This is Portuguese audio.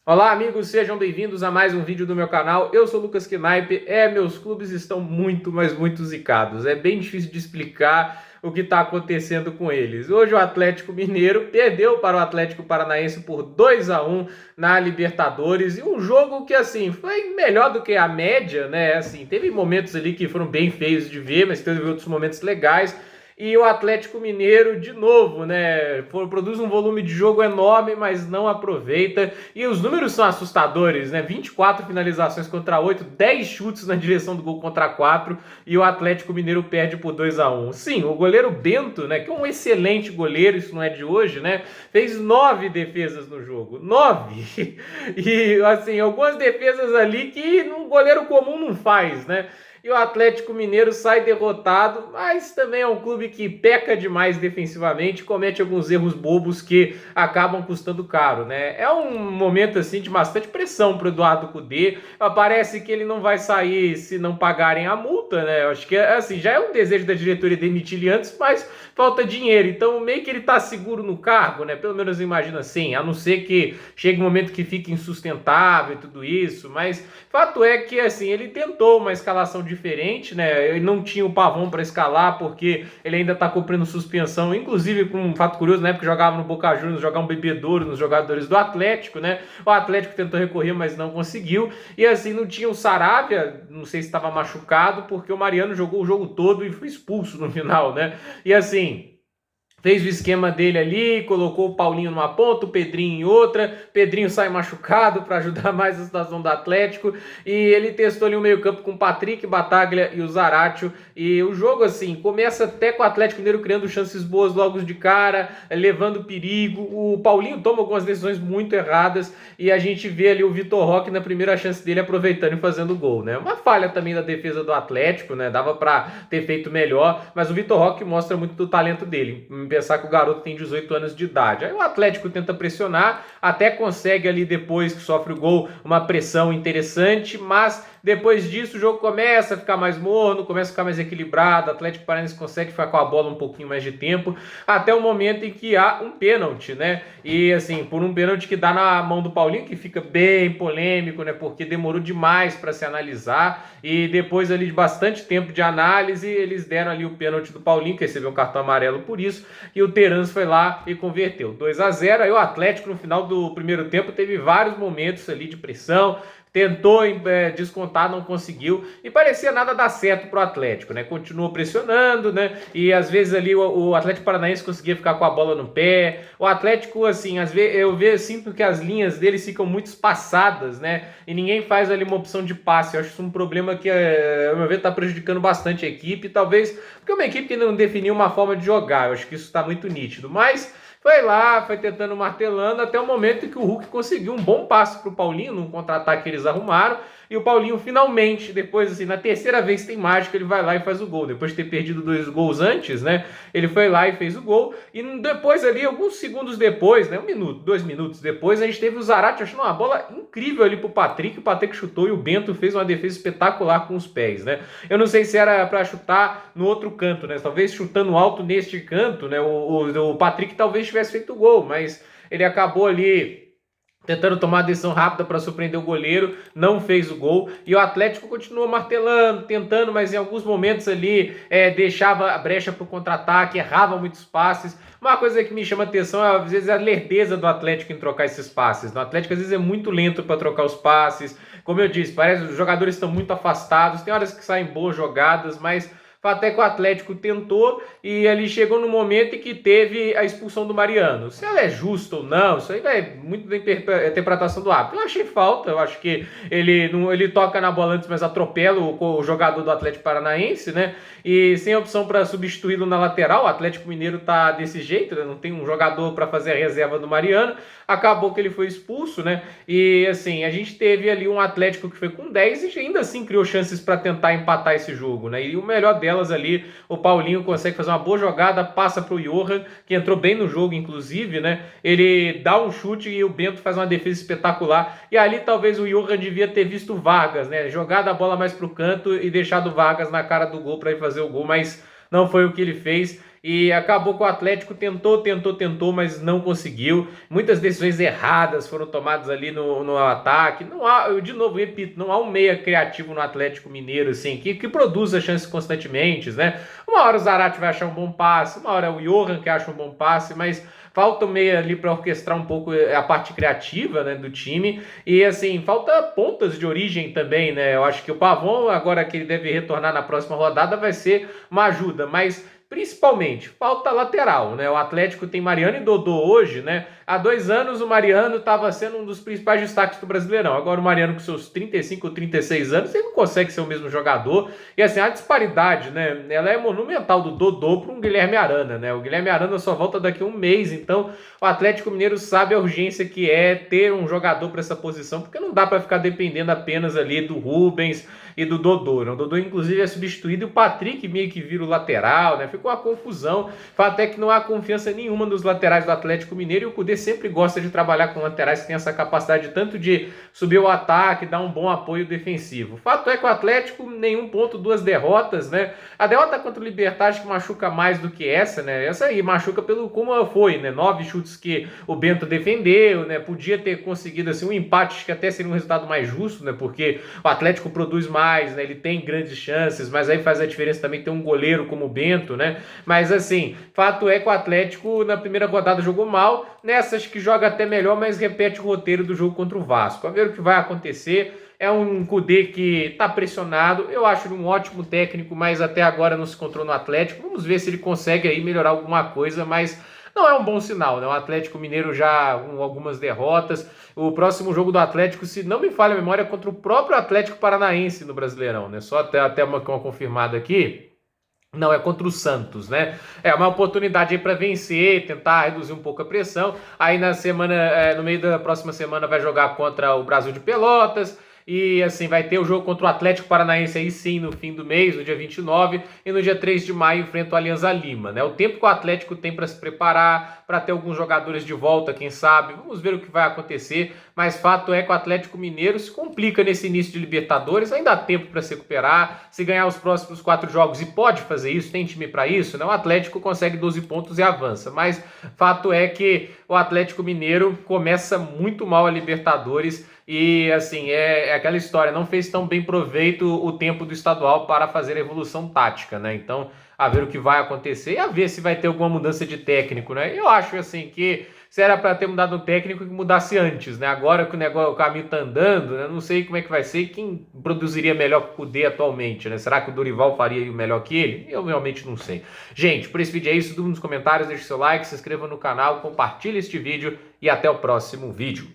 Olá, amigos, sejam bem-vindos a mais um vídeo do meu canal. Eu sou o Lucas Knipe. Meus clubes estão muito, mas muito zicados. É bem difícil de explicar o que está acontecendo com eles. Hoje o Atlético Mineiro perdeu para o Atlético Paranaense por 2-1 na Libertadores. E um jogo que, assim, foi melhor do que a média, né? Assim, teve momentos ali que foram bem feios de ver, mas teve outros momentos legais. E o Atlético Mineiro, de novo, né, produz um volume de jogo enorme, mas não aproveita. E os números são assustadores, né? 24 finalizações contra 8, 10 chutes na direção do gol contra 4, e o Atlético Mineiro perde por 2-1. Sim, o goleiro Bento, né, que é um excelente goleiro, isso não é de hoje, né, fez 9 defesas no jogo. 9! E, assim, algumas defesas ali que um goleiro comum não faz, né? E o Atlético Mineiro sai derrotado, mas também é um clube que peca demais defensivamente, comete alguns erros bobos que acabam custando caro, né? É um momento assim de bastante pressão para o Eduardo Cudê. Parece que ele não vai sair se não pagarem a multa, né? Eu acho que assim, já é um desejo da diretoria demitir ele antes, mas falta dinheiro. Então, meio que ele tá seguro no cargo, né? Pelo menos eu imagino assim, a não ser que chegue um momento que fique insustentável e tudo isso, mas fato é que assim, ele tentou uma escalação diferente, né? Ele não tinha o Pavão para escalar porque ele ainda tá cumprindo suspensão, inclusive com um fato curioso, né? Porque jogava no Boca Juniors, jogava um bebedouro nos jogadores do Atlético, né? O Atlético tentou recorrer, mas não conseguiu. E assim, não tinha o Saravia, não sei se estava machucado, porque o Mariano jogou o jogo todo e foi expulso no final, né? E assim, fez o esquema dele ali, colocou o Paulinho numa ponta, o Pedrinho em outra. Pedrinho sai machucado para ajudar mais a situação do Atlético. E ele testou ali o meio-campo com o Patrick, Bataglia e o Zaratio. E o jogo, assim, começa até com o Atlético Mineiro criando chances boas logo de cara, levando perigo. O Paulinho toma algumas decisões muito erradas. E a gente vê ali o Vitor Roque na primeira chance dele aproveitando e fazendo gol, né? Uma falha também da defesa do Atlético, né? Dava para ter feito melhor. Mas o Vitor Roque mostra muito do talento dele. Pensar que o garoto tem 18 anos de idade. Aí o Atlético tenta pressionar, até consegue ali depois que sofre o gol uma pressão interessante, mas depois disso o jogo começa a ficar mais morno, começa a ficar mais equilibrado, o Atlético Paranaense consegue ficar com a bola um pouquinho mais de tempo, até o momento em que há um pênalti, né? E assim, por um pênalti que dá na mão do Paulinho, que fica bem polêmico, né? Porque demorou demais para se analisar, e depois ali de bastante tempo de análise, eles deram ali o pênalti do Paulinho, que recebeu um cartão amarelo por isso, e o Terans foi lá e converteu 2-0. Aí o Atlético no final do primeiro tempo teve vários momentos ali de pressão, tentou descontar, não conseguiu, e parecia nada dar certo pro Atlético, né? Continuou pressionando, né? E às vezes ali o Atlético Paranaense conseguia ficar com a bola no pé. O Atlético, assim, às vezes eu vejo, sinto que as linhas deles ficam muito espaçadas, né? E ninguém faz ali uma opção de passe. Eu acho isso um problema que, ao meu ver, tá prejudicando bastante a equipe, talvez porque é uma equipe que não definiu uma forma de jogar. Eu acho que isso está muito nítido, mas foi lá, foi tentando martelando até o momento em que o Hulk conseguiu um bom passe para o Paulinho, num contra-ataque que eles arrumaram, e o Paulinho finalmente, depois assim, na terceira vez que tem mágica, ele vai lá e faz o gol. Depois de ter perdido 2 gols antes, né, ele foi lá e fez o gol, e depois ali, alguns segundos depois, né, 1 minuto, 2 minutos depois, a gente teve o Zarate achando uma bola incrível ali pro Patrick, o Patrick chutou e o Bento fez uma defesa espetacular com os pés, né. Eu não sei se era para chutar no outro canto, né, talvez chutando alto neste canto, né, o Patrick talvez tivesse feito o gol, mas ele acabou ali tentando tomar a decisão rápida para surpreender o goleiro, não fez o gol, e o Atlético continuou martelando, tentando, mas em alguns momentos ali deixava a brecha para o contra-ataque, errava muitos passes. Uma coisa que me chama a atenção é às vezes a lerdeza do Atlético em trocar esses passes. O Atlético às vezes é muito lento para trocar os passes, como eu disse, parece que os jogadores estão muito afastados, tem horas que saem boas jogadas, mas até que o Atlético tentou e ele chegou no momento em que teve a expulsão do Mariano. Se ela é justa ou não, isso aí vai muito da interpretação do árbitro. Eu achei falta, eu acho que ele toca na bola antes, mas atropela o jogador do Atlético Paranaense, né? E sem opção para substituí-lo na lateral, o Atlético Mineiro tá desse jeito, né? Não tem um jogador para fazer a reserva do Mariano. Acabou que ele foi expulso, né? E assim, a gente teve ali um Atlético que foi com 10 e ainda assim criou chances para tentar empatar esse jogo, né? E o melhor delas ali, o Paulinho consegue fazer uma boa jogada, passa para o Johan, que entrou bem no jogo, inclusive, né? Ele dá um chute e o Bento faz uma defesa espetacular. E ali talvez o Johan devia ter visto o Vargas, né? Jogado a bola mais para o canto e deixado o Vargas na cara do gol para ir fazer o gol, mas não foi o que ele fez. e acabou que o Atlético tentou, mas não conseguiu. Muitas decisões erradas foram tomadas ali no ataque. Não há, eu de novo repito, não há um meia criativo no Atlético Mineiro assim que produza chances constantemente, né? Uma hora o Zarate vai achar um bom passe, uma hora é o Johan que acha um bom passe, mas falta o meia ali para orquestrar um pouco a parte criativa, né, do time. E assim, falta pontas de origem também, né? Eu acho que o Pavon, agora que ele deve retornar na próxima rodada, vai ser uma ajuda, mas principalmente falta lateral, né? O Atlético tem Mariano e Dodô hoje, né? Há 2 anos o Mariano estava sendo um dos principais destaques do Brasileirão. Agora o Mariano com seus 35, 36 anos, ele não consegue ser o mesmo jogador. E assim, a disparidade, né? Ela é monumental do Dodô para um Guilherme Arana, né? O Guilherme Arana só volta daqui a um mês, então o Atlético Mineiro sabe a urgência que é ter um jogador para essa posição, porque não dá para ficar dependendo apenas ali do Rubens e do Dodô, né? O Dodô inclusive é substituído e o Patrick meio que vira o lateral, né? Ficou uma confusão, fala até que não há confiança nenhuma nos laterais do Atlético Mineiro, e o Cudê sempre gosta de trabalhar com laterais que têm essa capacidade tanto de subir o ataque, dar um bom apoio defensivo. O fato é que o Atlético, nenhum ponto, 2 derrotas, né? A derrota contra o Libertad que machuca mais do que essa, né? Essa aí machuca pelo como foi, né? 9 chutes que o Bento defendeu, né? Podia ter conseguido assim um empate que até seria um resultado mais justo, né? Porque o Atlético produz mais, né? Ele tem grandes chances, mas aí faz a diferença também ter um goleiro como o Bento, né? Mas assim, fato é que o Atlético na primeira rodada jogou mal, nessas que joga até melhor, mas repete o roteiro do jogo contra o Vasco. A ver o que vai acontecer. É um Cudê que está pressionado, eu acho ele um ótimo técnico, mas até agora não se encontrou no Atlético. Vamos ver se ele consegue aí melhorar alguma coisa, mas não é um bom sinal, né? O Atlético Mineiro já com algumas derrotas. O próximo jogo do Atlético, se não me falha a memória, é contra o próprio Atlético Paranaense no Brasileirão, né? Só até uma confirmada aqui. Não, é contra o Santos, né? É uma oportunidade aí para vencer, tentar reduzir um pouco a pressão. Aí na semana, no meio da próxima semana, vai jogar contra o Brasil de Pelotas. E assim, vai ter o jogo contra o Atlético Paranaense aí sim, no fim do mês, no dia 29, e no dia 3 de maio enfrenta o Alianza Lima, né? O tempo que o Atlético tem para se preparar, para ter alguns jogadores de volta, quem sabe, vamos ver o que vai acontecer, mas fato é que o Atlético Mineiro se complica nesse início de Libertadores, ainda há tempo para se recuperar, se ganhar os próximos 4 jogos, e pode fazer isso, tem time para isso, né? O Atlético consegue 12 pontos e avança, mas fato é que o Atlético Mineiro começa muito mal a Libertadores. E assim, é aquela história, não fez tão bem proveito o tempo do estadual para fazer a evolução tática, né? Então, a ver o que vai acontecer e a ver se vai ter alguma mudança de técnico, né? Eu acho assim que se era para ter mudado um técnico, que mudasse antes, né? Agora que o caminho tá andando, né? Não sei como é que vai ser e quem produziria melhor que o Cudê atualmente, né? Será que o Dorival faria o melhor que ele? Eu realmente não sei. Gente, por esse vídeo é isso, dúvida nos comentários, deixe seu like, se inscreva no canal, compartilhe este vídeo e até o próximo vídeo.